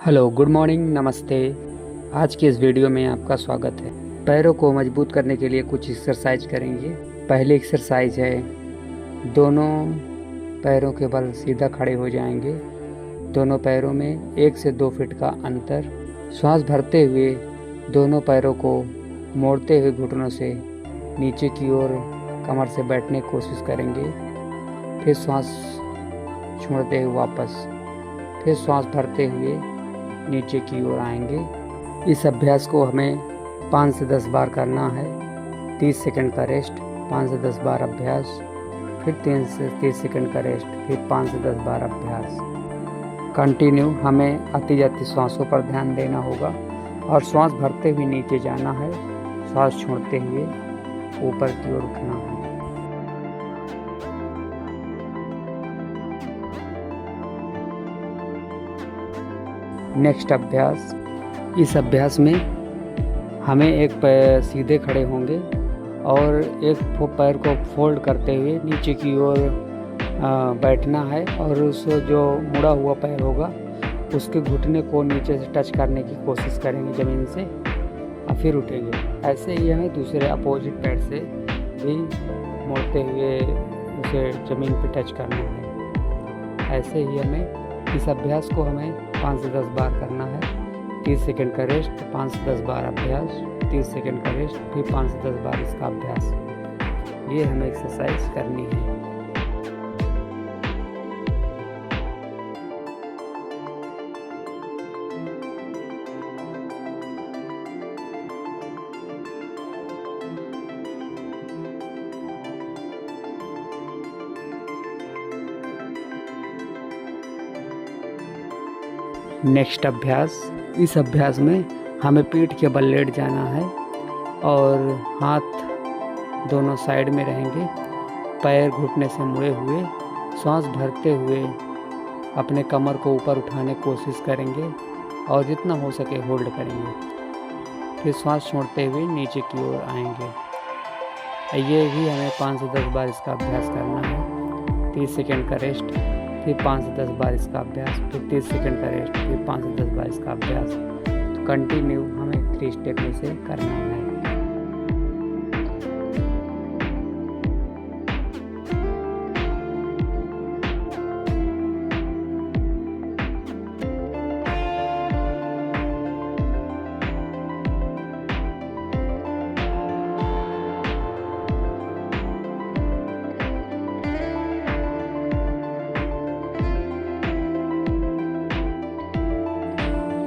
Hello, good morning, नमस्ते। आज के इस वीडियो में आपका स्वागत है। पैरों को मजबूत करने के लिए कुछ एक्सरसाइज करेंगे। पहली एक्सरसाइज है, दोनों पैरों के बल सीधा खड़े हो जाएंगे। दोनों पैरों में 1 से 2 फीट का अंतर। श्वास भरते हुए दोनों पैरों को मोड़ते हुए घुटनों से नीचे की ओर कमर से बैठने की कोशिश करेंगे। फिर श्वास छोड़ते हुए वापस, फिर श्वास भरते हुए नीचे की ओर आएंगे। इस अभ्यास को हमें 5 से 10 बार करना है। 30 सेकंड का रेस्ट, 5 से 10 बार अभ्यास, फिर 3 से 30 सेकंड का रेस्ट, फिर 5 से 10 बार अभ्यास। कंटिन्यू हमें आती जाती सांसों पर ध्यान देना होगा और श्वास भरते हुए नीचे जाना है, श्वास छोड़ते हुए ऊपर की ओर उठना है। नेक्स्ट अभ्यास। इस अभ्यास में हमें एक पैर सीधे खड़े होंगे और एक पैर को फोल्ड करते हुए नीचे की ओर बैठना है और उस जो मुड़ा हुआ पैर होगा उसके घुटने को नीचे से टच करने की कोशिश करेंगे ज़मीन से और फिर उठेंगे। ऐसे ही हमें दूसरे अपोजिट पैर से भी मोड़ते हुए उसे ज़मीन पर टच करना है। ऐसे ही हमें इस अभ्यास को हमें 5 से 10 बार करना है। 30 सेकंड का रेस्ट, 5 से 10 बार अभ्यास, 30 सेकंड का रेस्ट, फिर 5 से 10 बार इसका अभ्यास। ये हमें एक्सरसाइज करनी है। नेक्स्ट अभ्यास। इस अभ्यास में हमें पीठ के बल लेट जाना है और हाथ दोनों साइड में रहेंगे, पैर घुटने से मुड़े हुए, सांस भरते हुए अपने कमर को ऊपर उठाने की कोशिश करेंगे और जितना हो सके होल्ड करेंगे। फिर श्वास छोड़ते हुए नीचे की ओर आएंगे। ये भी हमें 5 से 10 बार इसका अभ्यास करना है। 30 सेकंड का रेस्ट, फिर 5 से 10 बार इसका अभ्यास, फिर 30 सेकंड का रेस्ट, फिर 5 से 10 बार इसका अभ्यास। तो कंटिन्यू हमें 3 स्टेप में से करना है।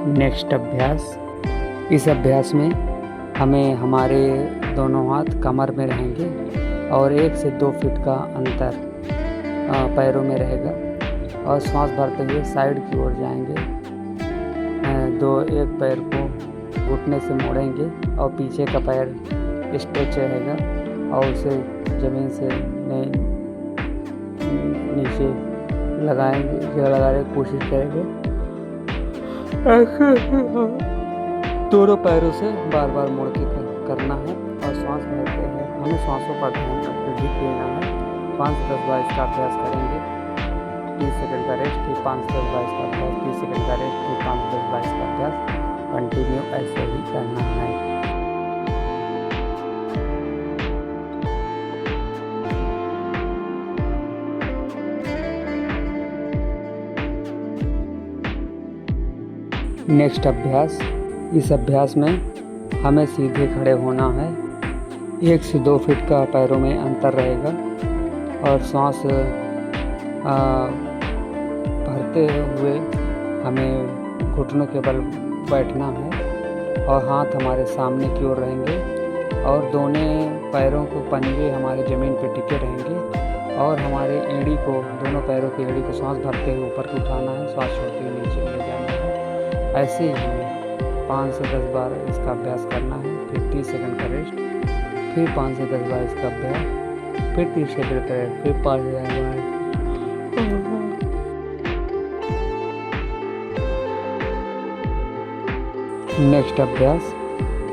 नेक्स्ट अभ्यास। इस अभ्यास में हमें हमारे दोनों हाथ कमर में रहेंगे और 1 से 2 फीट का अंतर पैरों में रहेगा और श्वास भरते हुए साइड की ओर जाएंगे। एक पैर को घुटने से मोड़ेंगे और पीछे का पैर स्ट्रेच रहेगा और उसे ज़मीन से नीचे लगाने की कोशिश करेंगे। दोनों पैरों से बार बार मोड़ के करना है और श्वास भरते हैं। हमें श्वासों पर ध्यान देना है। 5 से 10 बार इसका अभ्यास करेंगे। 30 सेकंड का रेस्ट, फिर 5 से 10 बार इसका अभ्यास, 30 सेकंड का रेस्ट, फिर 5 से 10 बार इसका अभ्यास। कंटिन्यू ऐसे ही करना है। नेक्स्ट अभ्यास। इस अभ्यास में हमें सीधे खड़े होना है। 1 से 2 फीट का पैरों में अंतर रहेगा और श्वास भरते हुए हमें घुटनों के बल बैठना है और हाथ हमारे सामने की ओर रहेंगे और दोनों पैरों को पंजे हमारे ज़मीन पर टिके रहेंगे और हमारे एड़ी को, दोनों पैरों की एड़ी को श्वास भरते हुए ऊपर को उठाना है, श्वास छोड़ते हुए नीचे ले जाना है। ऐसे ही हमें 5 से 10 बार इसका अभ्यास करना है। फिर 30 सेकंड का रेस्ट, फिर 5 से 10 बार इसका अभ्यास, फिर 30 सेकंड का रेस्ट, फिर 5 से 10 बार। नेक्स्ट अभ्यास।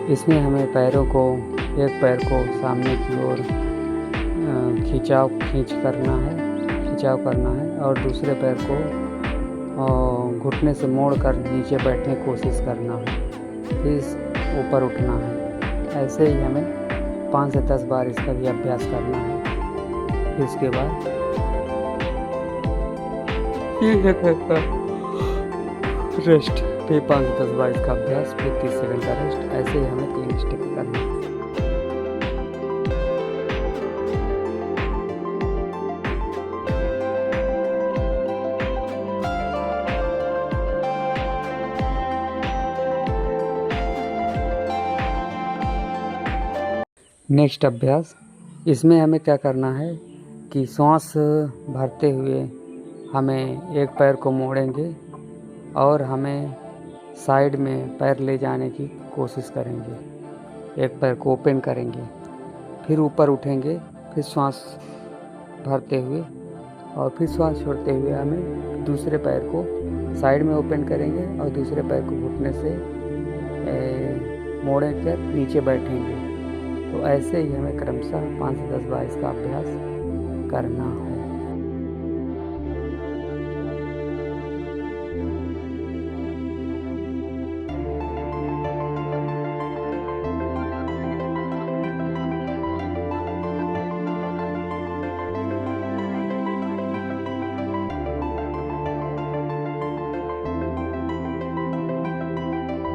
इसमें हमें पैरों को, एक पैर को सामने की ओर खिंचाव करना है और दूसरे पैर को घुटने से मोड़कर नीचे बैठने की कोशिश करना है, फिर ऊपर उठना है। ऐसे ही हमें 5 से 10 बार इसका भी अभ्यास करना है। फिर उसके बाद रेस्ट, फिर 5 से 10 बार इसका अभ्यास, फिर 30 सेकंड का रेस्ट। ऐसे ही हमें 3 स्टेप करना है। नेक्स्ट अभ्यास, इसमें हमें क्या करना है कि सांस भरते हुए हमें एक पैर को मोड़ेंगे और हमें साइड में पैर ले जाने की कोशिश करेंगे। एक पैर को ओपन करेंगे, फिर ऊपर उठेंगे, फिर सांस भरते हुए और फिर सांस छोड़ते हुए हमें दूसरे पैर को साइड में ओपन करेंगे और दूसरे पैर को घुटने से मोड़ कर नीचे बैठेंगे। तो ऐसे ही हमें क्रमशः 5 से 10 बार इसका अभ्यास करना है।